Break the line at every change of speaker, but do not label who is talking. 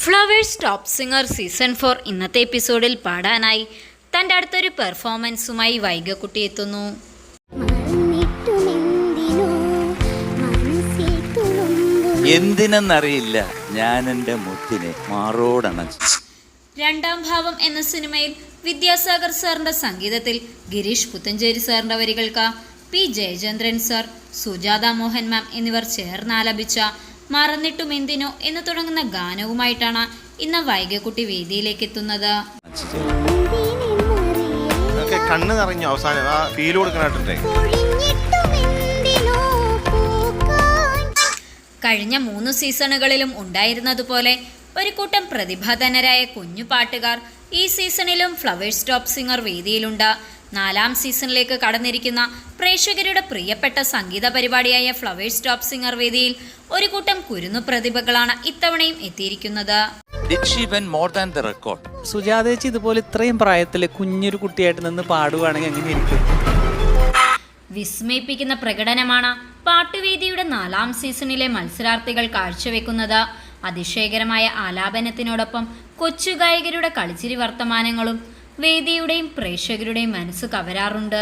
Flowers top singer season 4 ഇന്നത്തെ എപ്പിസോഡിൽ പാടാനായി തൻ്റെ അടുത്തൊരു പെർഫോമൻസുമായി വൈഗക്കുട്ടി എത്തുന്നു.
എന്തിനെന്നറിയില്ല, ഞാൻ എൻ്റെ മുത്തിനെ മാറോടണച്ചു.
രണ്ടാം ഭാവം എന്ന സിനിമയിൽ വിദ്യാസാഗർ സാറിൻ്റെ സംഗീതത്തിൽ ഗിരീഷ് പുത്തഞ്ചേരി സാറിൻ്റെ വരികൾക്ക് പി ജയചന്ദ്രൻ സാർ, സുജാത മോഹൻ മാം എന്നിവർ ചേർന്നാലപിച്ച മറന്നിട്ടും എന്തിനോ എന്ന് തുടങ്ങുന്ന ഗാനവുമായിട്ടാണ് ഇന്ന് വൈഗക്കുട്ടി വേദിയിലേക്ക് എത്തുന്നത്.
കണ്ണ് നിറഞ്ഞു അവസാനം ആ ഫീൽ കൊടുക്കാനായിട്ടേ.
കഴിഞ്ഞ 3 സീസണുകളിലും ഉണ്ടായിരുന്നതുപോലെ ഒരു കൂട്ടം പ്രതിഭാധനരായ കുഞ്ഞു പാട്ടുകാർ ഈ സീസണിലും ഫ്ലവേഴ്സ് ടോപ്പ് സിംഗർ വേദിയിലുണ്ട്. 4ാം സീസണിലേക്ക് കടന്നിരിക്കുന്ന പ്രേക്ഷകരുടെ പ്രിയപ്പെട്ട സംഗീത പരിപാടിയായ ഫ്ലവേഴ്സ് ടോപ്പ് സിംഗർ വേദിയിൽ ഒരു കൂട്ടം കുരുന്നു പ്രതിഭകളാണ് ഇത്തവണയും എത്തിയിരിക്കുന്നത്.
സുജാതേച്ചി ഇതുപോലെ ഇത്രയും പ്രായത്തില് കുഞ്ഞൊരു കുട്ടിയായിട്ട് നിന്ന് പാടുവാണെങ്കിൽ എങ്ങനെയിരിക്കും?
വിസ്മയിപ്പിക്കുന്ന പ്രകടനമാണ് പാട്ടുവേദിയുടെ 4ാം സീസണിലെ മത്സരാർത്ഥികൾ കാഴ്ചവെക്കുന്നത്. അതിശയകരമായ ആലാപനത്തിനോടൊപ്പം കൊച്ചുഗായകരുടെ കളിച്ചിരി വർത്തമാനങ്ങളും വേദിയുടെയും പ്രേക്ഷകരുടെയും മനസ്സ് കവരാറുണ്ട്.